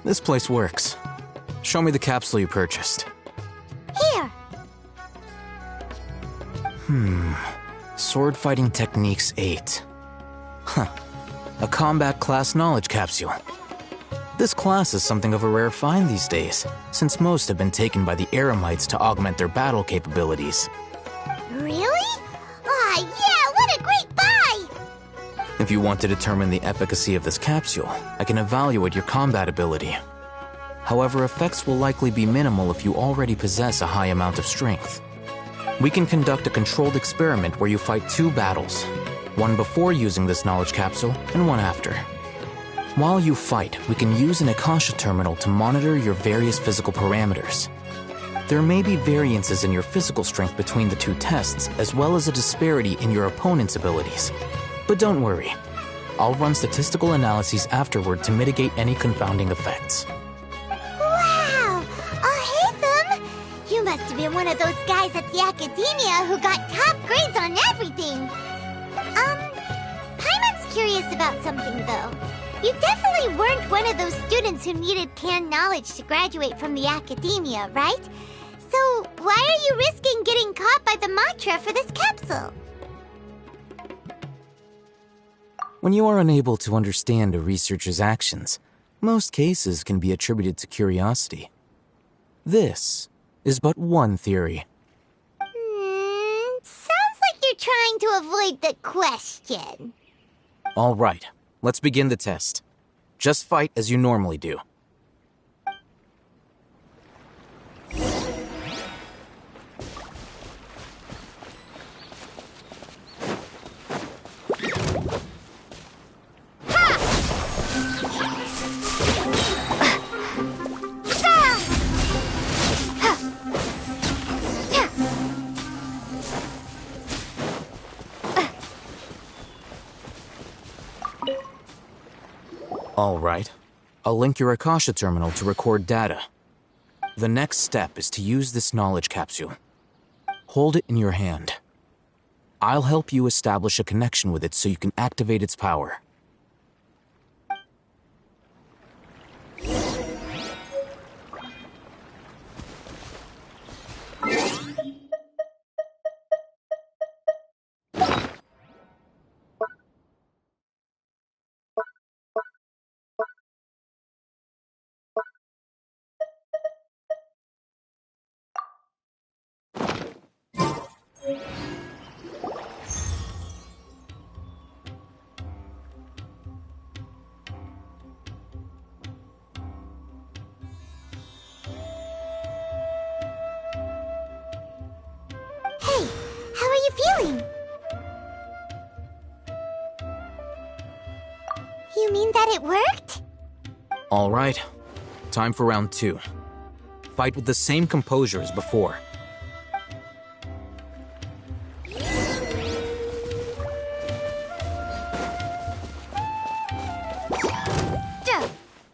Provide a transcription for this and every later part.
This place works. Show me the capsule you purchased. Here. Sword Fighting Techniques 8. Huh. A combat class knowledge capsule. This class is something of a rare find these days, since most have been taken by the Eremites to augment their battle capabilities. Really? Aw, yeah, what a great buy! If you want to determine the efficacy of this capsule, I can evaluate your combat ability. However, effects will likely be minimal if you already possess a high amount of strength. We can conduct a controlled experiment where you fight 2 battles, one before using this knowledge capsule and one after. While you fight, we can use an Akasha terminal to monitor your various physical parameters. There may be variances in your physical strength between the 2 tests, as well as a disparity in your opponent's abilities. But don't worry, I'll run statistical analyses afterward to mitigate any confounding effects. Wow! Ahitham! You must have been one of those guys at the academia who got top grades on everything. Paimon's curious about something, though. You definitely weren't one of those students who needed canned knowledge to graduate from the academia, right? So why are you risking getting caught by the mantra for this capsule? When you are unable to understand a researcher's actions, most cases can be attributed to curiosity. This is but one theory. Sounds like you're trying to avoid the question. All right, let's begin the test. Just fight as you normally do. All right. I'll link your Akasha terminal to record data. The next step is to use this knowledge capsule. Hold it in your hand. I'll help you establish a connection with it so you can activate its power. Hey, how are you feeling? You mean that it worked? All right. Time for round 2. Fight with the same composure as before.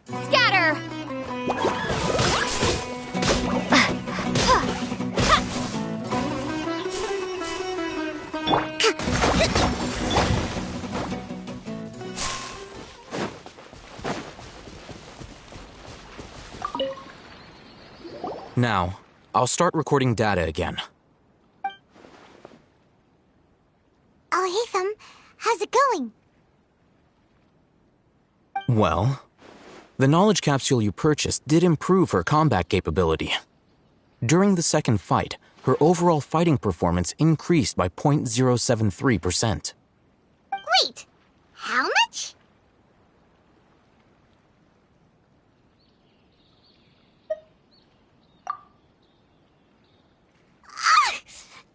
Scatter! Now, I'll start recording data again. Ahitham, how's it going? Well, the knowledge capsule you purchased did improve her combat capability. During the second fight, her overall fighting performance increased by 0.073%. Wait, how much?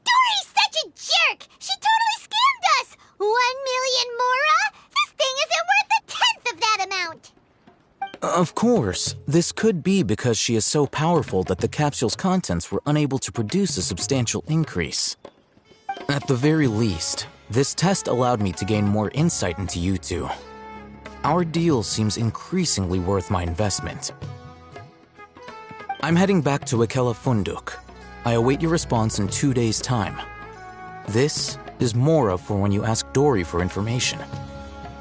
Dory's such a jerk! She totally scammed us! 1 million mora? This thing isn't worth a tenth of that amount! Of course, this could be because she is so powerful that the capsule's contents were unable to produce a substantial increase. At the very least, this test allowed me to gain more insight into you two. Our deal seems increasingly worth my investment. I'm heading back to Akela Funduk. I await your response in 2 days' time. This is Mora for when you ask Dory for information.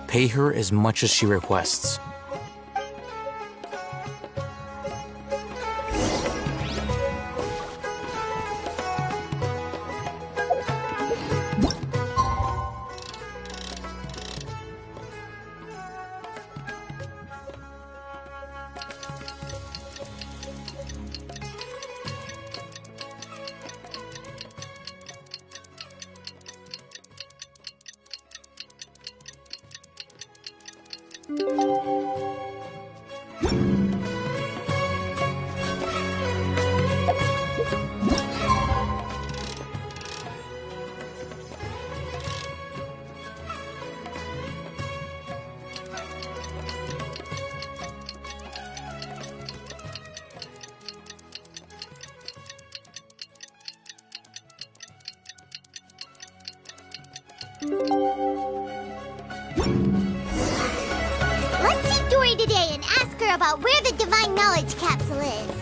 Pay her as much as she requests. Let's see Dory today and ask her about where the Divine Knowledge Capsule is.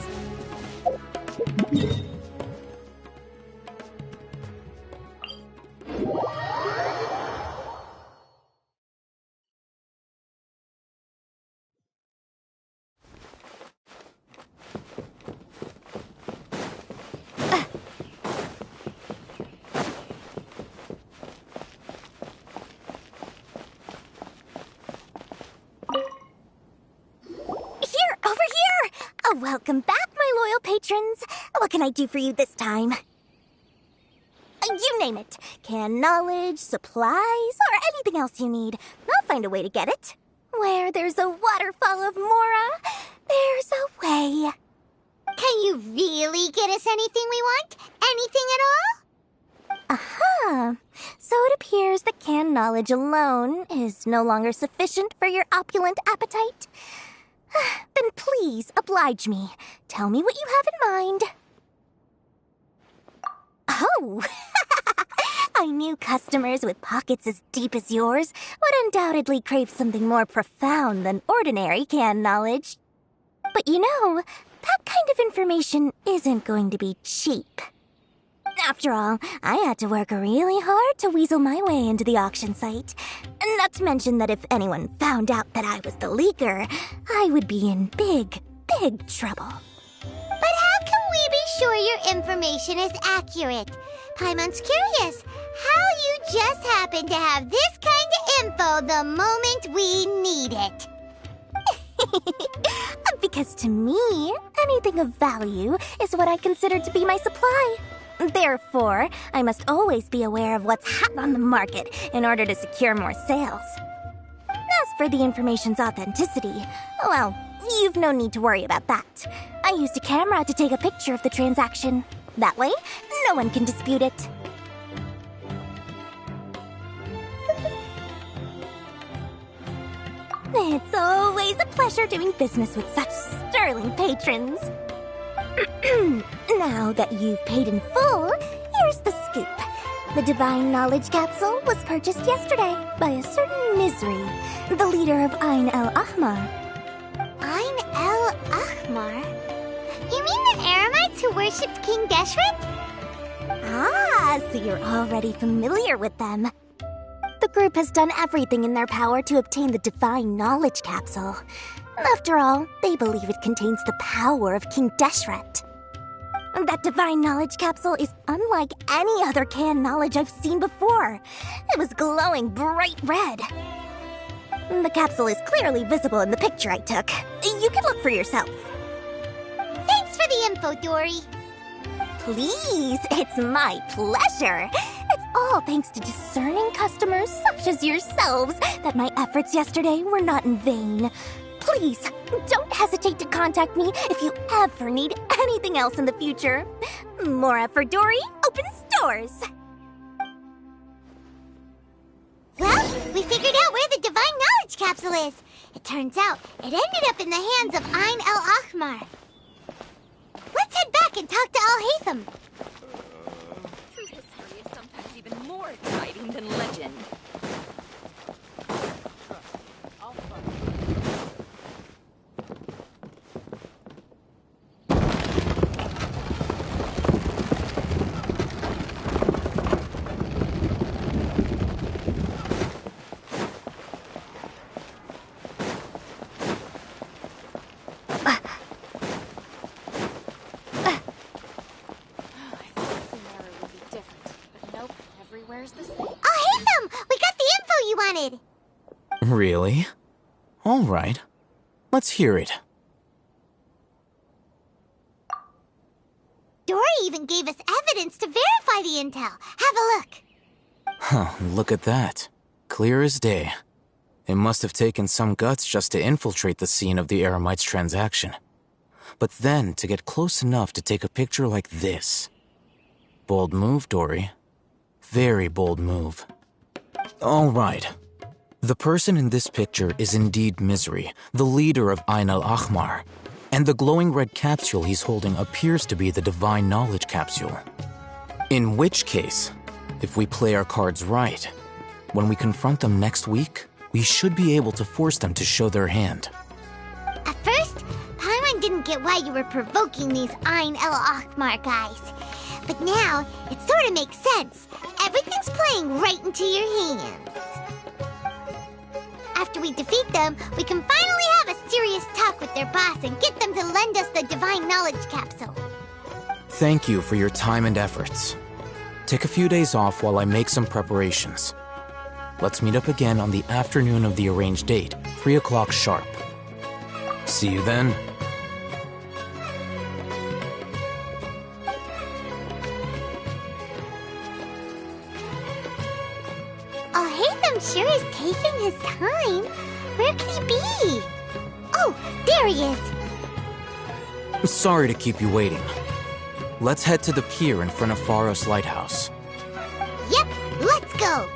Welcome back, my loyal patrons. What can I do for you this time? You name it. Can knowledge, supplies, or anything else you need. I'll find a way to get it. Where there's a waterfall of Mora, there's a way. Can you really get us anything we want? Anything at all? Aha. So it appears that canned knowledge alone is no longer sufficient for your opulent appetite. Then please, oblige me. Tell me what you have in mind. Oh! I knew customers with pockets as deep as yours would undoubtedly crave something more profound than ordinary canned knowledge. But you know, that kind of information isn't going to be cheap. After all, I had to work really hard to weasel my way into the auction site. Not to mention that if anyone found out that I was the leaker, I would be in big, big trouble. But how can we be sure your information is accurate? Paimon's curious how you just happen to have this kind of info the moment we need it. Because to me, anything of value is what I consider to be my supply. Therefore, I must always be aware of what's hot on the market in order to secure more sales. As for the information's authenticity, well, you've no need to worry about that. I used a camera to take a picture of the transaction. That way, no one can dispute it. It's always a pleasure doing business with such sterling patrons. Now that you've paid in full, here's the scoop. The Divine Knowledge Capsule was purchased yesterday by a certain Misery, the leader of Ain el-Ahmar. Ain el-Ahmar? You mean the Eremites who worshipped King Deshret? Ah, so you're already familiar with them. The group has done everything in their power to obtain the Divine Knowledge Capsule. After all, they believe it contains the power of King Deshret. That Divine Knowledge Capsule is unlike any other canned knowledge I've seen before. It was glowing bright red. The capsule is clearly visible in the picture I took. You can look for yourself. Thanks for the info, Dory. Please, it's my pleasure. It's all thanks to discerning customers such as yourselves that my efforts yesterday were not in vain. Please, don't hesitate to contact me if you ever need anything else in the future. Mora for Dory opens doors. Well, we figured out where the Divine Knowledge Capsule is. It turns out it ended up in the hands of Ain el-Ahmar. Let's head back and talk to Al-Haytham. True history is sometimes even more exciting than legend. Really? All right. Let's hear it. Dory even gave us evidence to verify the intel. Have a look. Huh, look at that. Clear as day. It must have taken some guts just to infiltrate the scene of the Eremites transaction. But then to get close enough to take a picture like this. Bold move, Dory. Very bold move. All right. The person in this picture is indeed Misery, the leader of Ain el-Ahmar, and the glowing red capsule he's holding appears to be the Divine Knowledge Capsule. In which case, if we play our cards right, When we confront them next week, we should be able to force them to show their hand. At first, Paimon didn't get why you were provoking these Ain El Akhmar guys. But now, it sort of makes sense. Everything's playing right into your hands. After we defeat them, we can finally have a serious talk with their boss and get them to lend us the Divine Knowledge Capsule. Thank you for your time and efforts. Take a few days off while I make some preparations. Let's meet up again on the afternoon of the arranged date, 3 o'clock sharp. See you then. Oh, Hatham sure is taking his time. Where could he be? Oh, there he is. Sorry to keep you waiting. Let's head to the pier in front of Pharos Lighthouse. Yep, let's go.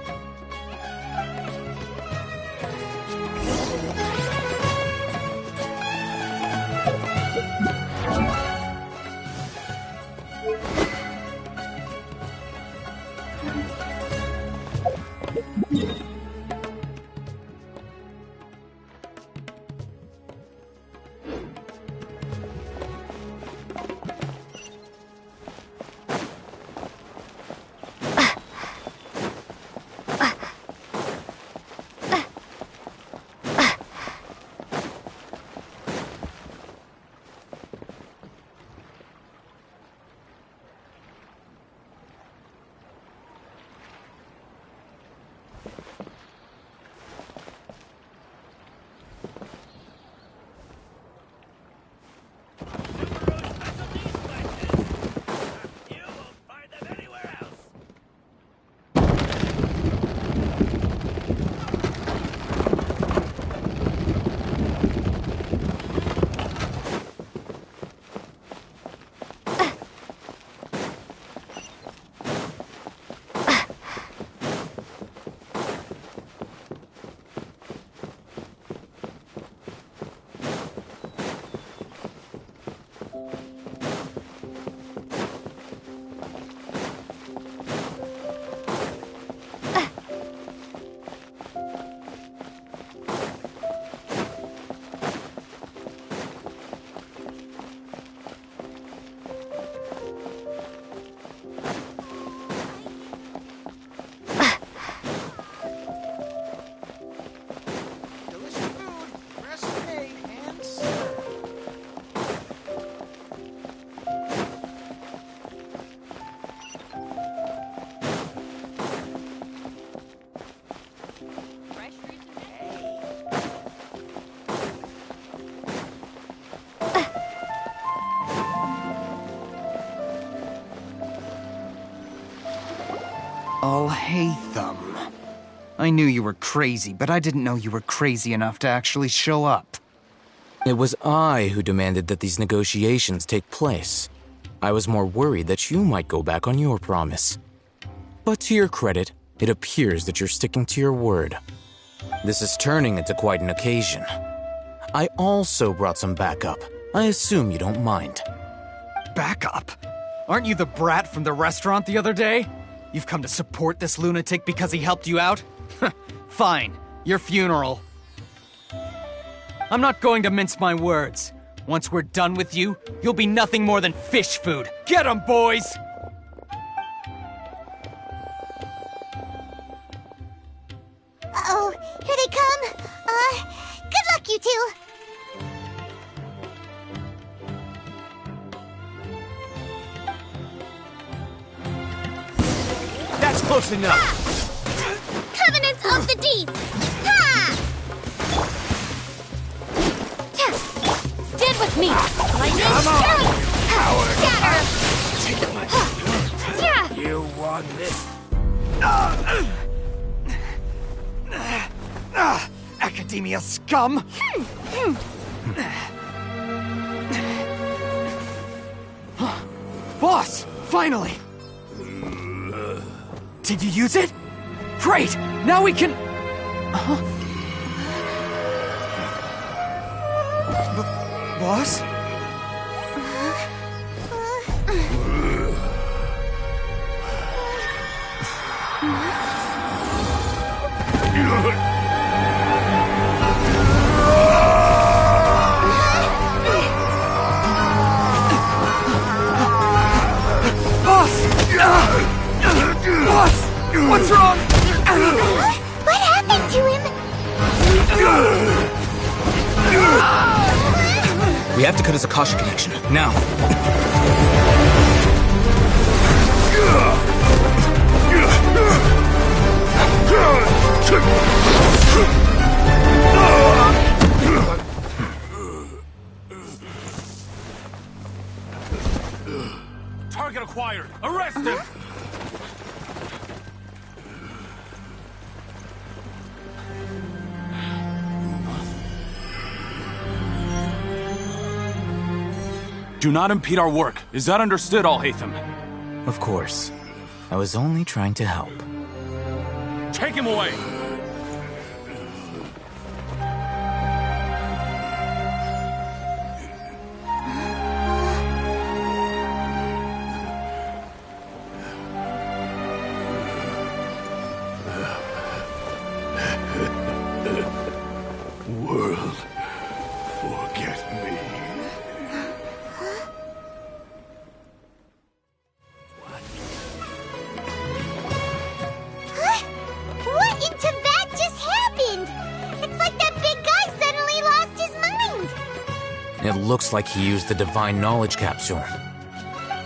Hatham. I knew you were crazy, but I didn't know you were crazy enough to actually show up. It was I who demanded that these negotiations take place. I was more worried that you might go back on your promise. But to your credit, it appears that you're sticking to your word. This is turning into quite an occasion. I also brought some backup. I assume you don't mind. Backup? Aren't you the brat from the restaurant the other day? You've come to support this lunatic because he helped you out? Fine, your funeral. I'm not going to mince my words. Once we're done with you, you'll be nothing more than fish food. Get 'em, boys! Uh-oh, here they come. Good luck, you two. That's close enough. Covenants of the Deep. Ha! Stand with me. Lightning Scatter. You want this? Academia scum! Boss! Finally! Did you use it? Great! Now we can... Boss? What's wrong? What happened to him? We have to cut his Akasha connection, now. Target acquired. Arrest him. Do not impede our work. Is that understood, Al-Haytham? Of course. I was only trying to help. Take him away! World, forget me. What in Tibet just happened? It's like that big guy suddenly lost his mind. It looks like he used the Divine Knowledge Capsule.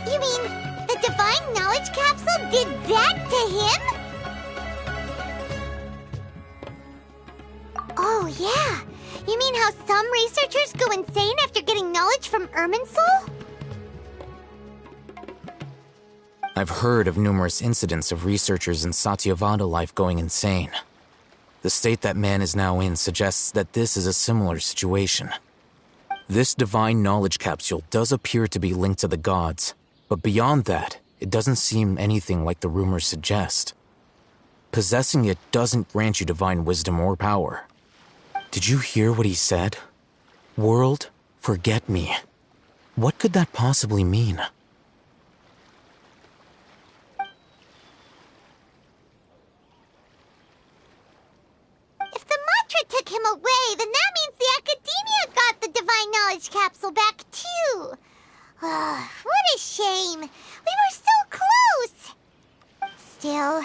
You mean the Divine Knowledge Capsule did that to him? Oh, yeah. You mean how some researchers go insane after getting knowledge from Irminsul? I've heard of numerous incidents of researchers in Satyavada life going insane. The state that man is now in suggests that this is a similar situation. This Divine Knowledge Capsule does appear to be linked to the gods, but beyond that, it doesn't seem anything like the rumors suggest. Possessing it doesn't grant you divine wisdom or power. Did you hear what he said? World, forget me. What could that possibly mean? If the mantra took him away, then that means the Academia got the Divine Knowledge Capsule back, too. What a shame. We were so close. Still,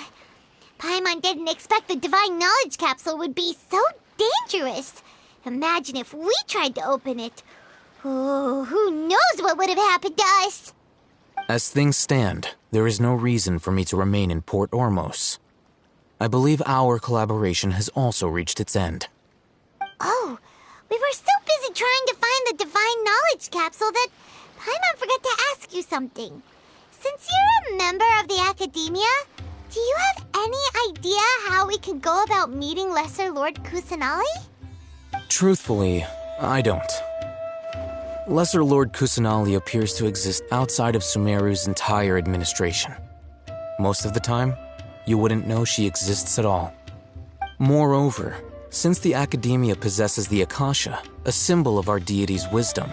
Paimon didn't expect the Divine Knowledge Capsule would be so dangerous. Imagine if we tried to open it. Oh, who knows what would have happened to us? As things stand, there is no reason for me to remain in Port Ormos. I believe our collaboration has also reached its end. Oh, we were so busy trying to find the Divine Knowledge Capsule that Paimon forgot to ask you something. Since you're a member of the Academia, do you have any idea how we can go about meeting Lesser Lord Kusanali? Truthfully, I don't. Lesser Lord Kusanali appears to exist outside of Sumeru's entire administration. Most of the time, you wouldn't know she exists at all. Moreover, since the Academia possesses the Akasha, a symbol of our deity's wisdom,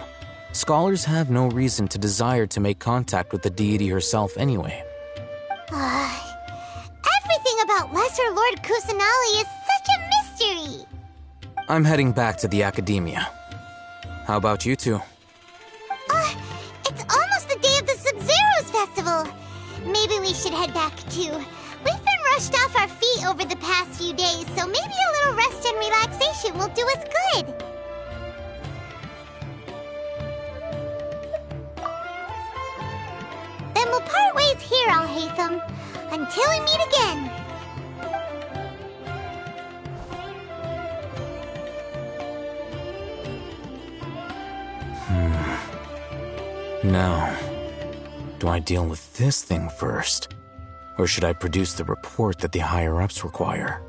scholars have no reason to desire to make contact with the deity herself anyway. Everything about Lesser Lord Kusanali is such a mystery! I'm heading back to the Academia. How about you two? It's almost the day of the Sub-Zero's festival. Maybe we should head back too. We've been rushed off our feet over the past few days, so maybe a little rest and relaxation will do us good. Then we'll part ways here, Al-Haytham, until we meet again. Now, do I deal with this thing first? Or should I produce the report that the higher-ups require?